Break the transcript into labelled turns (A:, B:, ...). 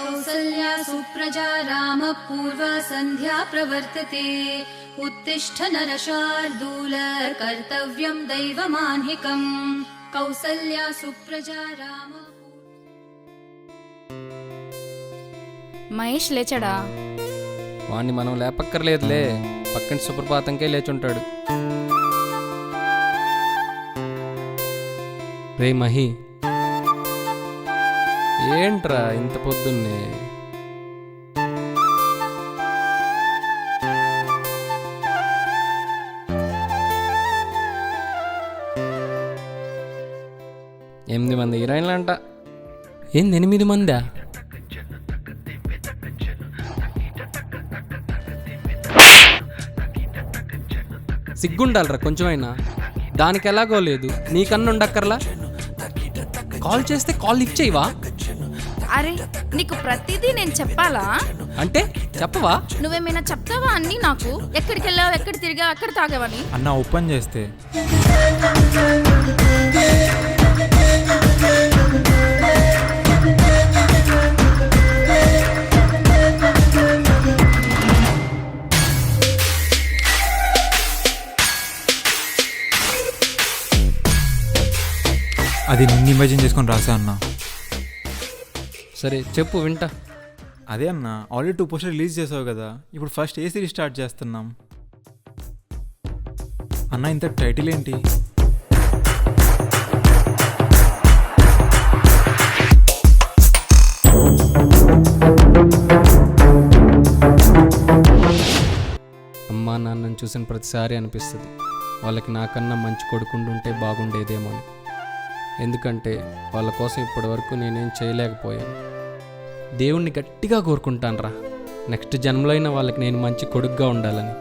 A: कौसल्या सुप्रजा रामपूर्वा सन्ध्या प्रवर्तते उत्तिष्ठ नरशार्दूल कर्तव्यं दैवमान्हिकम् कौसल्या सुप्रजा राम.
B: మహేష్ లేచాడా?
C: వాణ్ణి మనం లేపక్కర్లేదులే, పక్కన సుప్రభాతంకే లేచుంటాడు. రే మహి, ఏంట్రా ఇంత పొద్దున్నే? ఎనిమిది మంది హీరోయిన్లు అంట. ఏంది 8 మందా? సిగ్గుండాలరా కొంచెమైనా. దానికి ఎలాగో లేదు, నీకన్నా ఉండక్కర్లా. కాల్ చేస్తే కాల్ లిఫ్ట్ చేయవా?
B: అరే నీకు ప్రతిదీ నేను చెప్పాలా?
C: అంటే చెప్పవా?
B: నువ్వేమైనా చెప్తావా అన్నీ నాకు? ఎక్కడికి వెళ్ళావు, ఎక్కడ తిరిగావు, ఎక్కడ తాగావని?
D: అన్న ఓపెన్ చేస్తే అది నిన్ను ఇమాజిన్ చేసుకొని రాసా అన్న.
C: సరే చెప్పు, వింటా.
D: అదే అన్న, ఆల్రెడీ 2 పోస్టర్ రిలీజ్ చేసావు కదా, ఇప్పుడు ఫస్ట్ ఏ సిరీస్ స్టార్ట్ చేస్తున్నాం అన్న. ఇంత టైటిల్ ఏంటి?
C: అమ్మా నాన్నని చూసిన ప్రతిసారి అనిపిస్తుంది వాళ్ళకి నాకన్నా మంచి కొడుకుంటుంటే బాగుండేదేమో అని. ఎందుకంటే వాళ్ళ కోసం ఇప్పటి వరకు నేనేం చేయలేకపోయాను. దేవుణ్ణి గట్టిగా కోరుకుంటాను రా, నెక్స్ట్ జన్మలో అయినా వాళ్ళకి నేను మంచి కొడుకుగా ఉండాలని.